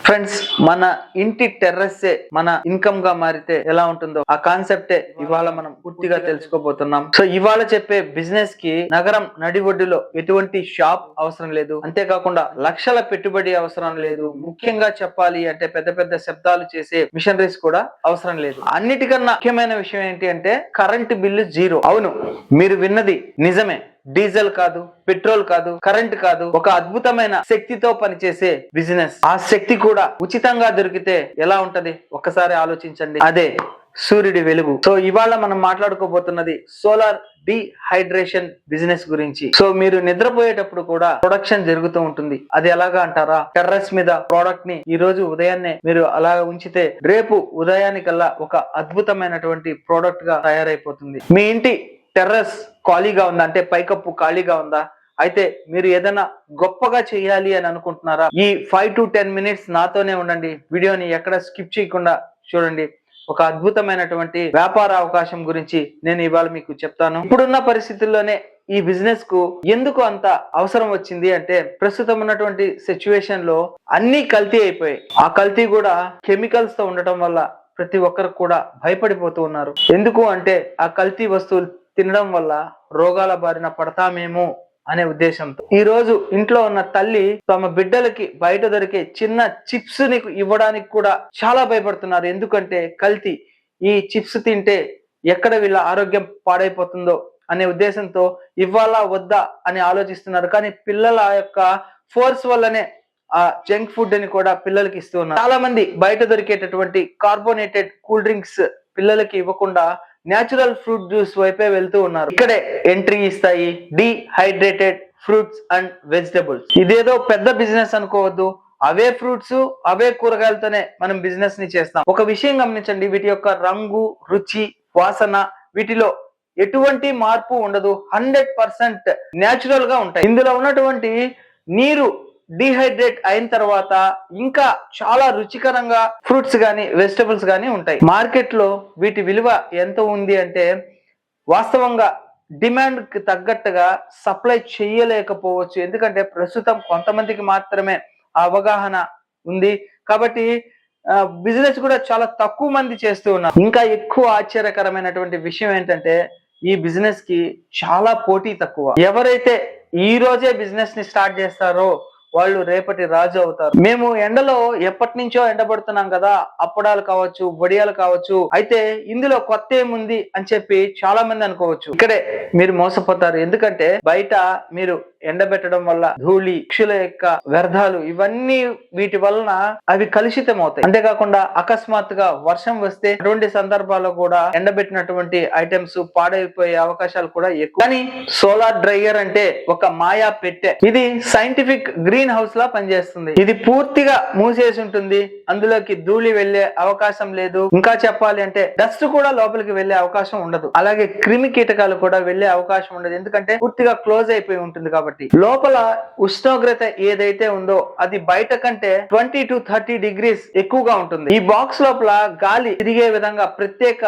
Friends, మన ఇంటి టెర్రస్సే మన ఇన్కమ్ గా మారితే ఎలా ఉంటుందో ఆ కాన్సెప్టే ఇవాళ మనం పూర్తిగా తెలుసుకోబోతున్నాం. సో ఇవాళ చెప్పే బిజినెస్ కి నగరం నడిబొడ్డులో ఎటువంటి షాప్ అవసరం లేదు, అంతేకాకుండా లక్షల పెట్టుబడి అవసరం లేదు. ముఖ్యంగా చెప్పాలి అంటే పెద్ద పెద్ద శబ్దాలు చేసే మిషనరీస్ కూడా అవసరం లేదు. అన్నిటికన్నా ముఖ్యమైన విషయం ఏంటి అంటే కరెంటు బిల్లు జీరో. అవును, మీరు విన్నది నిజమే. డీజిల్ కాదు, పెట్రోల్ కాదు, కరెంట్ కాదు, ఒక అద్భుతమైన శక్తితో పనిచేసే బిజినెస్. ఆ శక్తి కూడా ఉచితంగా దొరికితే ఎలా ఉంటది ఒక్కసారి ఆలోచించండి. అదే సూర్యుడి వెలుగు. సో ఇవాళ మనం మాట్లాడుకోబోతున్నది సోలార్ డీహైడ్రేషన్ బిజినెస్ గురించి. సో మీరు నిద్రపోయేటప్పుడు కూడా ప్రొడక్షన్ జరుగుతూ ఉంటుంది. అది ఎలాగా అంటారా, టెర్రస్ మీద ప్రోడక్ట్ ని ఈ రోజు ఉదయాన్నే మీరు అలా ఉంచితే రేపు ఉదయానికల్లా ఒక అద్భుతమైనటువంటి ప్రోడక్ట్ గా తయారైపోతుంది. మీ ఇంటి టెర్రస్ ఖాళీగా ఉందా అంటే పైకప్పు ఖాళీగా ఉందా? అయితే మీరు ఏదైనా గొప్పగా చేయాలి అని అనుకుంటున్నారా? ఈ 5 to 10 మినిట్స్ నాతోనే ఉండండి. వీడియోని ఎక్కడ స్కిప్ చేయకుండా చూడండి. ఒక అద్భుతమైనటువంటి వ్యాపార అవకాశం గురించి నేను ఇవాళ మీకు చెప్తాను. ఇప్పుడున్న పరిస్థితుల్లోనే ఈ బిజినెస్ కు ఎందుకు అంత అవసరం వచ్చింది అంటే ప్రస్తుతం ఉన్నటువంటి సిచ్యువేషన్ లో అన్ని కల్తీ అయిపోయాయి. ఆ కల్తీ కూడా కెమికల్స్ తో ఉండటం వల్ల ప్రతి ఒక్కరు కూడా భయపడిపోతూ ఉన్నారు. ఎందుకు అంటే ఆ కల్తీ వస్తువులు తినడం వల్ల రోగాల బారిన పడతామేమో అనే ఉద్దేశంతో ఈ రోజు ఇంట్లో ఉన్న తల్లి తమ బిడ్డలకి బయట దొరికే చిన్న చిప్స్ ని ఇవ్వడానికి కూడా చాలా భయపడుతున్నారు. ఎందుకంటే కల్తీ. ఈ చిప్స్ తింటే ఎక్కడ వీళ్ళ ఆరోగ్యం పాడైపోతుందో అనే ఉద్దేశంతో ఇవ్వాలా వద్దా అని ఆలోచిస్తున్నారు. కానీ పిల్లల యొక్క ఫోర్స్ వల్లనే ఆ జంక్ ఫుడ్ అని కూడా పిల్లలకి ఇస్తూ ఉన్నారు. చాలా మంది బయట దొరికేటటువంటి కార్బోనేటెడ్ కూల్ డ్రింక్స్ పిల్లలకి ఇవ్వకుండా న్యాచురల్ ఫ్రూట్ జ్యూస్ వైపే వెళ్తూ ఉన్నారు. ఇక్కడే ఎంట్రీ ఇస్తాయి డీహైడ్రేటెడ్ ఫ్రూట్స్ అండ్ వెజిటబుల్స్. ఇదేదో పెద్ద బిజినెస్ అనుకోవద్దు. అవే ఫ్రూట్స్, అవే కూరగాయలతోనే మనం బిజినెస్ ని చేస్తాం. ఒక విషయం గమనించండి, వీటి యొక్క రంగు, రుచి, వాసన వీటిలో ఎటువంటి మార్పు ఉండదు. 100% న్యాచురల్ గా ఉంటాయి. ఇందులో ఉన్నటువంటి నీరు డీహైడ్రేట్ అయిన తర్వాత ఇంకా చాలా రుచికరంగా ఫ్రూట్స్ గానీ వెజిటబుల్స్ గానీ ఉంటాయి. మార్కెట్ లో వీటి విలువ ఎంత ఉంది అంటే వాస్తవంగా డిమాండ్ కి తగ్గట్టుగా సప్లై చేయలేకపోవచ్చు. ఎందుకంటే ప్రస్తుతం కొంతమందికి మాత్రమే అవగాహన ఉంది కాబట్టి బిజినెస్ కూడా చాలా తక్కువ మంది చేస్తూ ఉన్నారు. ఇంకా ఎక్కువ ఆశ్చర్యకరమైనటువంటి విషయం ఏంటంటే ఈ బిజినెస్ కి చాలా పోటీ తక్కువ. ఎవరైతే ఈ రోజే బిజినెస్ ని స్టార్ట్ చేస్తారో వాళ్ళు రేపటి రాజు అవుతారు. మేము ఎండలో ఎప్పటి నుంచో ఎండబడుతున్నాం కదా, అప్పడాలు కావచ్చు, వడియాలు కావచ్చు, అయితే ఇందులో కొత్త ఏముంది అని చెప్పి చాలా మంది అనుకోవచ్చు. ఇక్కడే మీరు మోసపోతారు. ఎందుకంటే బయట మీరు ఎండబెట్టడం వల్ల ధూళి, పక్షుల యొక్క వ్యర్థాలు ఇవన్నీ వీటి వలన అవి కలుషితం అవుతాయి. అంతేకాకుండా అకస్మాత్తుగా వర్షం వస్తే అటువంటి సందర్భాల్లో కూడా ఎండబెట్టినటువంటి ఐటమ్స్ పాడైపోయే అవకాశాలు కూడా ఎక్కువ. కానీ సోలార్ డ్రైయర్ అంటే ఒక మాయా పెట్టె. ఇది సైంటిఫిక్ గ్రీన్ హౌస్ లా పనిచేస్తుంది. ఇది పూర్తిగా మూసేసి ఉంటుంది. అందులోకి ధూళి వెళ్లే అవకాశం లేదు. ఇంకా చెప్పాలి అంటే డస్ట్ కూడా లోపలికి వెళ్లే అవకాశం ఉండదు. అలాగే క్రిమి కీటకాలు కూడా వెళ్లే అవకాశం ఉండదు. ఎందుకంటే పూర్తిగా క్లోజ్ అయిపోయి ఉంటుంది కాబట్టి. లోపల ఉష్ణోగ్రత ఏదైతే ఉందో అది బయట కంటే 20 to 30 degrees ఎక్కువగా ఉంటుంది. ఈ బాక్స్ లోపల గాలి తిరిగే విధంగా ప్రత్యేక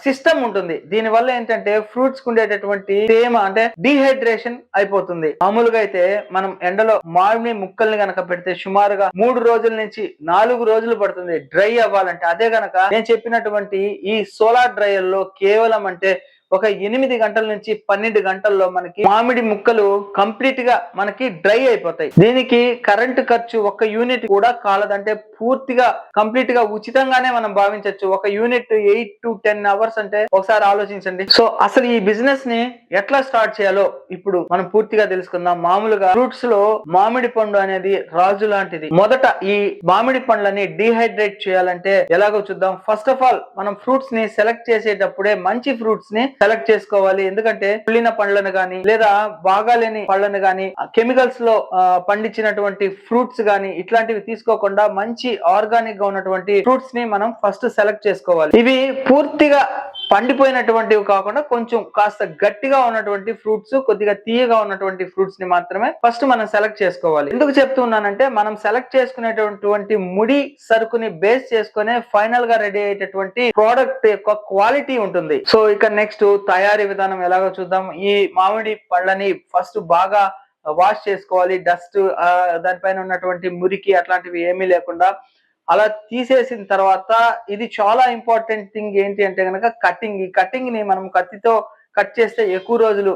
సిస్టమ్ ఉంటుంది. దీని వల్ల ఏంటంటే ఫ్రూట్స్ కు ఉండేటటువంటి తేమ అంటే డీహైడ్రేషన్ అయిపోతుంది. మామూలుగా అయితే మనం ఎండలో మామిడి ముక్కల్ని గనక పెడితే సుమారుగా 3 రోజుల నుంచి 4 రోజులు పడుతుంది డ్రై అవ్వాలంటే. అదే గనక నేను చెప్పినటువంటి ఈ సోలార్ డ్రైయర్ లో కేవలం అంటే ఒక 8 గంటల నుంచి 12 గంటల్లో మనకి మామిడి ముక్కలు కంప్లీట్ గా మనకి డ్రై అయిపోతాయి. దీనికి కరెంటు ఖర్చు ఒక యూనిట్ కూడా కాలదంటే పూర్తిగా కంప్లీట్ గా ఉచితంగానే మనం భావించవచ్చు. ఒక యూనిట్ 8 to 10 అవర్స్ అంటే ఒకసారి ఆలోచించండి. సో అసలు ఈ బిజినెస్ ని ఎట్లా స్టార్ట్ చేయాలో ఇప్పుడు మనం పూర్తిగా తెలుసుకుందాం. మామూలుగా ఫ్రూట్స్ లో మామిడి పండు అనేది రాజు లాంటిది. మొదట ఈ మామిడి పండ్లని డీహైడ్రేట్ చేయాలంటే ఎలాగో చూద్దాం. ఫస్ట్ ఆఫ్ ఆల్ మనం ఫ్రూట్స్ ని సెలెక్ట్ చేసేటప్పుడే మంచి ఫ్రూట్స్ ని సెలెక్ట్ చేసుకోవాలి. ఎందుకంటే పుల్లిన పండ్లను గాని లేదా బాగాలేని పళ్ళను గాని కెమికల్స్ లో పండించినటువంటి ఫ్రూట్స్ గాని ఇట్లాంటివి తీసుకోకుండా మంచి ఆర్గానిక్ గా ఉన్నటువంటి ఫ్రూట్స్ ని మనం ఫస్ట్ సెలెక్ట్ చేసుకోవాలి. ఇవి పూర్తిగా పండిపోయినటువంటివి కాకుండా కొంచెం కాస్త గట్టిగా ఉన్నటువంటి ఫ్రూట్స్, కొద్దిగా తీయగా ఉన్నటువంటి ఫ్రూట్స్ ని మాత్రమే ఫస్ట్ మనం సెలెక్ట్ చేసుకోవాలి. ఎందుకు చెప్తున్నానంటే మనం సెలెక్ట్ చేసుకునేటటువంటి ముడి సరుకుని బేస్ చేసుకునే ఫైనల్ గా రెడీ అయ్యేటటువంటి ప్రోడక్ట్ యొక్క క్వాలిటీ ఉంటుంది. సో ఇక నెక్స్ట్ తయారీ విధానం ఎలాగో చూద్దాం. ఈ మామిడి పళ్ళని ఫస్ట్ బాగా వాష్ చేసుకోవాలి. డస్ట్ దానిపైన ఉన్నటువంటి మురికి అట్లాంటివి ఏమీ లేకుండా అలా తీసేసిన తర్వాత ఇది చాలా ఇంపార్టెంట్ థింగ్ ఏంటి అంటే కనుక కటింగ్. ఈ కటింగ్ ని మనం కత్తితో కట్ చేస్తే ఎక్కువ రోజులు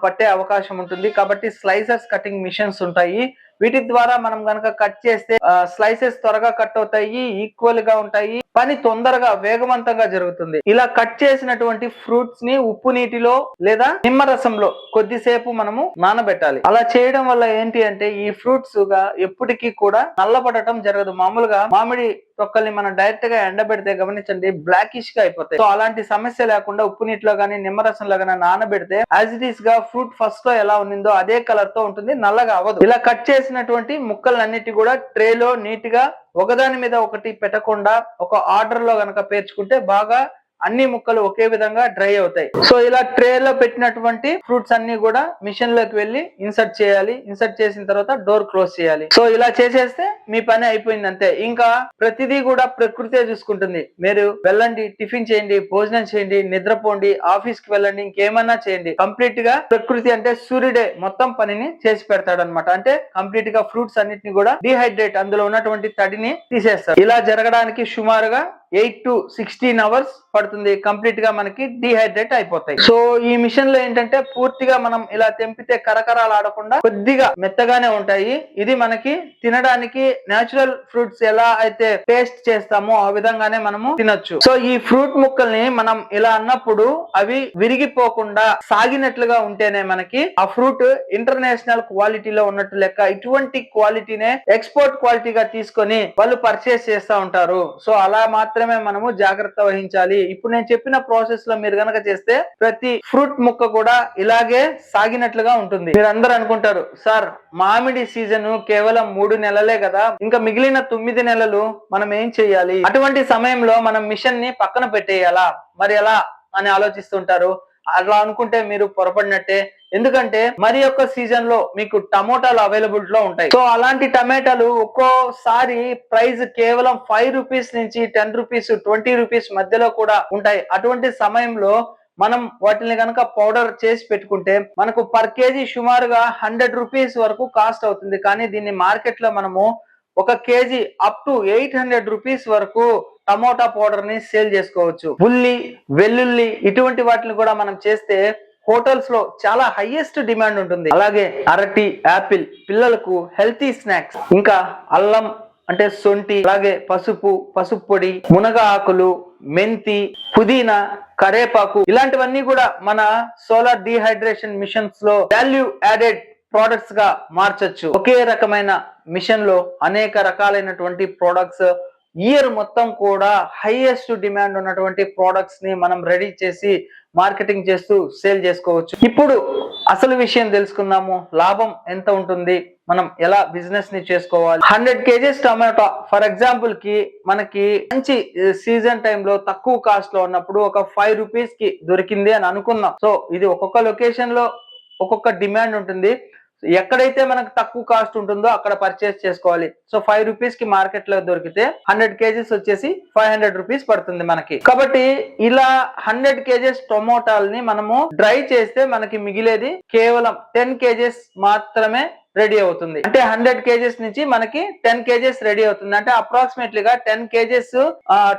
పట్టే అవకాశం ఉంటుంది. కాబట్టి స్లైసర్స్ కటింగ్ మిషన్స్ ఉంటాయి. వీటి ద్వారా మనం గనక కట్ చేస్తే స్లైసెస్ త్వరగా కట్ అవుతాయి, ఈక్వల్ గా ఉంటాయి, పని తొందరగా వేగవంతంగా జరుగుతుంది. ఇలా కట్ చేసినటువంటి ఫ్రూట్స్ ని ఉప్పు నీటిలో లేదా నిమ్మరసంలో కొద్దిసేపు మనము నానబెట్టాలి. అలా చేయడం వల్ల ఏంటి అంటే ఈ ఫ్రూట్స్ గా ఎప్పటికీ కూడా నల్లబడటం జరగదు. మామూలుగా మామిడి తొక్కల్ని మనం డైరెక్ట్ గా ఎండబెడితే గమనించండి బ్లాకిష్ గా అయిపోతాయి. సో అలాంటి సమస్య లేకుండా ఉప్పు నీటిలో గానీ నిమ్మరసంలో గానీ నానబెడితే యాజ్ ఇట్ ఈస్ గా ఫ్రూట్ ఫస్ట్ లో ఎలా ఉండిందో అదే కలర్ తో ఉంటుంది, నల్లగా అవ్వదు. ఇలా కట్ చేసినటువంటి ముక్కలన్నిటి కూడా ట్రేలో నీట్ గా ఒకదాని మీద ఒకటి పెట్టకుండా ఒక ఆర్డర్ లో గనక పేర్చుకుంటే బాగా అన్ని ముక్కలు ఒకే విధంగా డ్రై అవుతాయి. సో ఇలా ట్రేలో పెట్టినటువంటి ఫ్రూట్స్ అన్ని కూడా మిషన్ లోకి వెళ్ళి ఇన్సర్ట్ చేయాలి. ఇన్సర్ట్ చేసిన తర్వాత డోర్ క్లోజ్ చేయాలి. సో ఇలా చేసేస్తే మీ పని అయిపోయింది అంతే. ఇంకా ప్రతిదీ కూడా ప్రకృతే చూసుకుంటుంది. మీరు వెళ్ళండి, టిఫిన్ చేయండి, భోజనం చేయండి, నిద్రపోండి, ఆఫీస్ కి వెళ్ళండి, ఇంకేమన్నా చేయండి, కంప్లీట్ గా ప్రకృతి అంటే సూర్యుడే మొత్తం పనిని చేసి పెడతాడు అనమాట. అంటే కంప్లీట్ గా ఫ్రూట్స్ అన్నిటిని కూడా డిహైడ్రేట్, అందులో ఉన్నటువంటి తడిని తీసేస్తారు. ఇలా జరగడానికి సుమారుగా 8 to 16 అవర్స్ పడుతుంది. కంప్లీట్ గా మనకి డిహైడ్రేట్ అయిపోతాయి. సో ఈ మిషన్ లో ఏంటంటే పూర్తిగా మనం ఇలా తెంపితే కరకరాలు ఆడకుండా కొద్దిగా మెత్తగానే ఉంటాయి. ఇది మనకి తినడానికి నేచురల్ ఫ్రూట్స్ ఎలా అయితే పేస్ట్ చేస్తామో ఆ విధంగానే మనము తినొచ్చు. సో ఈ ఫ్రూట్ ముక్కల్ని మనం ఇలా అన్నప్పుడు అవి విరిగిపోకుండా సాగినట్లుగా ఉంటేనే మనకి ఆ ఫ్రూట్ ఇంటర్నేషనల్ క్వాలిటీలో ఉన్నట్టు లెక్క. ఇటువంటి క్వాలిటీనే ఎక్స్పోర్ట్ క్వాలిటీగా తీసుకొని వాళ్ళు పర్చేస్ చేస్తూ ఉంటారు. సో అలా మాత్రమే మనము జాగ్రత్త వహించాలి. ఇప్పుడు నేను చెప్పిన ప్రాసెస్ లో మీరు గనక చేస్తే ప్రతి ఫ్రూట్ ముక్క కూడా ఇలాగే సాగినట్లుగా ఉంటుంది. మీరు అందరూ అనుకుంటారు, సార్ మామిడి సీజన్ కేవలం 3 నెలలే కదా, ఇంకా మిగిలిన 9 నెలలు మనం ఏం చెయ్యాలి? అటువంటి సమయంలో మనం మిషన్ ని పక్కన పెట్టేయాలా, మరి ఎలా అని ఆలోచిస్తుంటారు. అలా అనుకుంటే మీరు పొరపడినట్టే. ఎందుకంటే మరి యొక్క సీజన్ లో మీకు టమోటాలు అవైలబిలిటీ లో ఉంటాయి. సో అలాంటి టమాటాలు ఒక్కోసారి ప్రైస్ కేవలం 5 రూపీస్ నుంచి 10 రూపీస్ 20 రూపీస్ మధ్యలో కూడా ఉంటాయి. అటువంటి సమయంలో మనం వాటిని కనుక పౌడర్ చేసి పెట్టుకుంటే మనకు పర్ కేజీ సుమారుగా 100 రూపీస్ వరకు కాస్ట్ అవుతుంది. కానీ దీన్ని మార్కెట్ లో మనము ఒక కేజీ అప్ టు 800 రూపీస్ వరకు టమోటా పౌడర్ ని సేల్ చేసుకోవచ్చు. ఉల్లి, వెల్లుల్లి ఇటువంటి వాటిని కూడా మనం చేస్తే హోటల్స్ లో చాలా హైయెస్ట్ డిమాండ్ ఉంటుంది. అలాగే అరటి, యాపిల్, పిల్లలకు హెల్తీ స్నాక్స్, ఇంకా అల్లం అంటే సొంటి, అలాగే పసుపు, పసుపు పొడి, మునగ ఆకులు, మెంతి, పుదీనా, కరేపాకు ఇలాంటివన్నీ కూడా మన సోలార్ డిహైడ్రేషన్ మిషన్స్ లో వాల్యూ యాడెడ్ ప్రొడక్ట్స్ గా మార్చొచ్చు. ఒకే రకమైన మిషన్ లో అనేక రకాలైనటువంటి ప్రొడక్ట్స్, ఇయర్ మొత్తం కూడా హైయెస్ట్ డిమాండ్ ఉన్నటువంటి ప్రొడక్ట్స్ ని మనం రెడీ చేసి మార్కెటింగ్ చేస్తూ సేల్ చేసుకోవచ్చు. ఇప్పుడు అసలు విషయం తెలుసుకుందాము. లాభం ఎంత ఉంటుంది, మనం ఎలా బిజినెస్ ని చేసుకోవాలి. 100 kgs టమాటా ఫర్ ఎగ్జాంపుల్ కి మనకి మంచి సీజన్ టైంలో తక్కువ కాస్ట్ లో ఉన్నప్పుడు ఒక 5 రూపీస్ కి దొరికింది అని అనుకుందాం. సో ఇది ఒక్కొక్క లొకేషన్ లో ఒక్కొక్క డిమాండ్ ఉంటుంది. ఎక్కడైతే మనకు తక్కువ కాస్ట్ ఉంటుందో అక్కడ పర్చేస్ చేసుకోవాలి. సో 5 రూపీస్ కి మార్కెట్ లో దొరికితే 100 kgs వచ్చేసి 500 రూపీస్ పడుతుంది మనకి. కాబట్టి ఇలా 100 kgs టొమాటోల్ని మనము డ్రై చేస్తే మనకి మిగిలేది కేవలం 10 kgs మాత్రమే రెడీ అవుతుంది. అంటే 100 kgs నుంచి మనకి 10 kgs రెడీ అవుతుంది. అంటే అప్రాక్సిమేట్లీ గా 10 kgs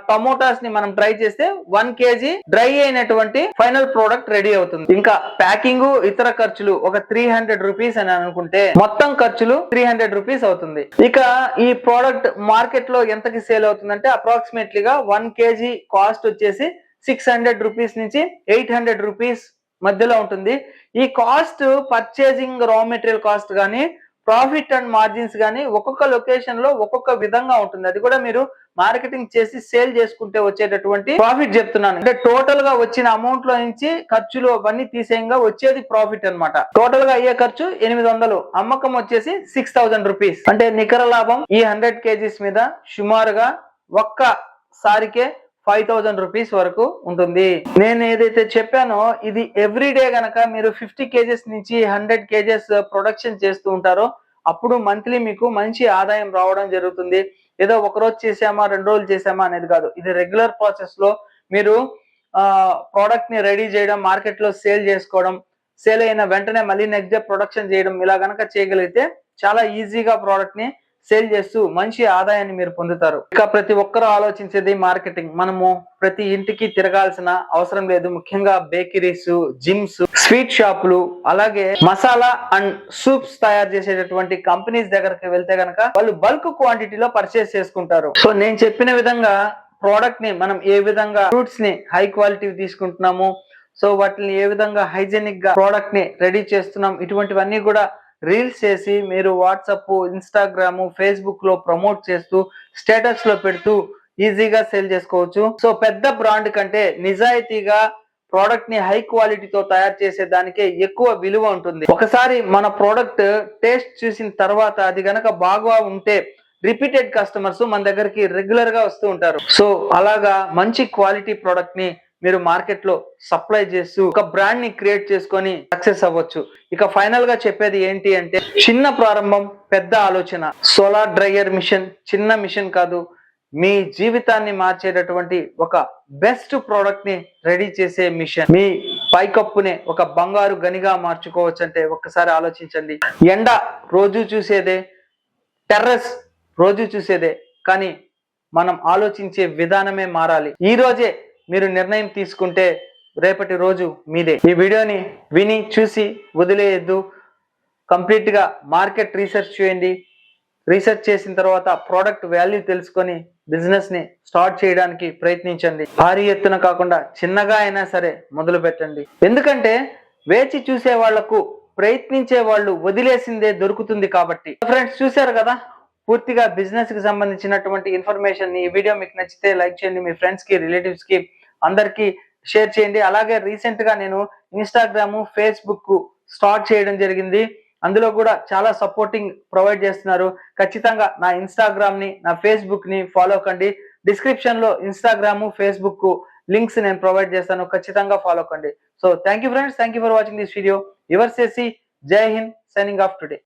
టమోటాస్ ని మనం డ్రై చేస్తే 1 kg డ్రై అయినటువంటి ఫైనల్ ప్రోడక్ట్ రెడీ అవుతుంది. ఇంకా ప్యాకింగ్, ఇతర ఖర్చులు ఒక 300 రూపీస్ అని అనుకుంటే మొత్తం ఖర్చులు 300 రూపీస్ అవుతుంది. ఇక ఈ ప్రోడక్ట్ మార్కెట్ లో ఎంతకి సేల్ అవుతుందంటే అప్రాక్సిమేట్లీ గా 1 kg కాస్ట్ వచ్చేసి 600 రూపీస్ నుంచి 800 రూపీస్ మధ్యలో ఉంటుంది. ఈ cost purchasing raw material cost కానీ ప్రాఫిట్ అండ్ మార్జిన్స్ కానీ ఒక్కొక్క లొకేషన్ లో ఒక్కొక్క విధంగా ఉంటుంది. అది కూడా మీరు మార్కెటింగ్ చేసి సేల్ చేసుకుంటే వచ్చేటటువంటి ప్రాఫిట్ చెప్తున్నాను. అంటే టోటల్ గా వచ్చిన అమౌంట్ లో నుంచి ఖర్చులు అవన్నీ తీసేయంగా వచ్చేది ప్రాఫిట్ అన్నమాట. టోటల్ గా అయ్యే ఖర్చు 800, అమ్మకం వచ్చేసి 6000 రూపీస్. అంటే నికర లాభం ఈ 100 kgs మీద సుమారుగా ఒక్కసారికే 5000 రూపీస్ వరకు ఉంటుంది. నేను ఏదైతే చెప్పానో ఇది ఎవ్రీడే గనక మీరు 50 kgs నుంచి 100 kgs ప్రొడక్షన్ చేస్తూ ఉంటారో అప్పుడు మంత్లీ మీకు మంచి ఆదాయం రావడం జరుగుతుంది. ఏదో ఒక రోజు చేసామా 2 రోజులు చేసామా అనేది కాదు. ఇది రెగ్యులర్ ప్రాసెస్ లో మీరు ప్రోడక్ట్ ని రెడీ చేయడం, మార్కెట్ లో సేల్ చేసుకోవడం, సేల్ అయిన వెంటనే మళ్ళీ నెక్స్ట్ డే ప్రొడక్షన్ చేయడం ఇలా గనక చేయగలిగితే చాలా ఈజీగా ప్రోడక్ట్ ని సేల్ చేస్తూ మంచి ఆదాయాన్ని మీరు పొందుతారు. ఇక ప్రతి ఒక్కరూ ఆలోచించేది మార్కెటింగ్. మనము ప్రతి ఇంటికి తిరగాల్సిన అవసరం లేదు. ముఖ్యంగా బేకరీస్, జిమ్స్, స్వీట్ షాపులు, అలాగే మసాలా అండ్ సూప్స్ తయారు చేసేటటువంటి కంపెనీస్ దగ్గరికి వెళ్తే గనక వాళ్ళు బల్క్ క్వాంటిటీలో పర్చేస్ చేసుకుంటారు. సో నేను చెప్పిన విధంగా ప్రోడక్ట్ ని మనం ఏ విధంగా ఫ్రూట్స్ ని హై క్వాలిటీ తీసుకుంటున్నాము, సో వాటిని ఏ విధంగా హైజెనిక్ గా ప్రోడక్ట్ ని రెడీ చేస్తున్నాం, ఇటువంటివన్నీ కూడా రీల్స్ చేసి మీరు వాట్సాప్, ఇన్స్టాగ్రామ్, ఫేస్బుక్ లో ప్రమోట్ చేస్తూ స్టేటస్ లో పెడుతూ ఈజీగా సేల్ చేసుకోవచ్చు. సో పెద్ద బ్రాండ్ కంటే నిజాయితీగా ప్రోడక్ట్ ని హై క్వాలిటీతో తయారు చేసే దానికే ఎక్కువ విలువ ఉంటుంది. ఒకసారి మన ప్రోడక్ట్ టేస్ట్ చూసిన తర్వాత అది గనక బాగా ఉంటే రిపీటెడ్ కస్టమర్స్ మన దగ్గరికి రెగ్యులర్ గా వస్తూ ఉంటారు. సో అలాగా మంచి క్వాలిటీ ప్రోడక్ట్ ని మీరు మార్కెట్ లో సప్లై చేస్తూ ఒక బ్రాండ్ ని క్రియేట్ చేసుకొని సక్సెస్ అవ్వచ్చు. ఇక ఫైనల్ గా చెప్పేది ఏంటి అంటే, చిన్న ప్రారంభం పెద్ద ఆలోచన. సోలార్ డ్రైయర్ మిషన్ చిన్న మిషన్ కాదు, మీ జీవితాన్ని మార్చేటటువంటి ఒక బెస్ట్ ప్రోడక్ట్ ని రెడీ చేసే మిషన్. మీ పైకప్పునే ఒక బంగారు గనిగా మార్చుకోవచ్చు అంటే ఒక్కసారి ఆలోచించండి. ఎండ రోజు చూసేదే, టెర్రస్ రోజు చూసేదే, కానీ మనం ఆలోచించే విధానమే మారాలి. ఈ రోజే మీరు నిర్ణయం తీసుకుంటే రేపటి రోజు మీదే. ఈ వీడియోని విని చూసి వదిలేయద్దు. కంప్లీట్ గా మార్కెట్ రీసెర్చ్ చేయండి. రీసెర్చ్ చేసిన తర్వాత ప్రోడక్ట్ వాల్యూ తెలుసుకొని బిజినెస్ ని స్టార్ట్ చేయడానికి ప్రయత్నించండి. భారీ ఎత్తున కాకుండా చిన్నగా అయినా సరే మొదలు పెట్టండి. ఎందుకంటే వేచి చూసే వాళ్లకు ప్రయత్నించే వాళ్ళు వదిలేసిందే దొరుకుతుంది కాబట్టి. ఫ్రెండ్స్ చూశారు కదా, పూర్తిగా బిజినెస్ కి సంబంధించినటువంటి ఇన్ఫర్మేషన్. ఈ వీడియో మీకు నచ్చితే లైక్ చేయండి, మీ ఫ్రెండ్స్ కి, రిలేటివ్స్ కి అందరికి షేర్ చేయండి. అలాగే రీసెంట్ గా నేను ఇన్స్టాగ్రామ్, ఫేస్బుక్ స్టార్ట్ చేయడం జరిగింది. అందులో కూడా చాలా సపోర్టింగ్ ప్రొవైడ్ చేస్తున్నారు. ఖచ్చితంగా నా ఇన్స్టాగ్రామ్ ని, నా ఫేస్బుక్ ని ఫాలో కండి. డిస్క్రిప్షన్ లో ఇన్స్టాగ్రామ్, ఫేస్బుక్ లింక్స్ నేను ప్రొవైడ్ చేస్తాను. ఖచ్చితంగా ఫాలో కండి. So thank you friends, thank you for watching this video. Yours చేసి జై హింద్, సైనింగ్ ఆఫ్ టుడే.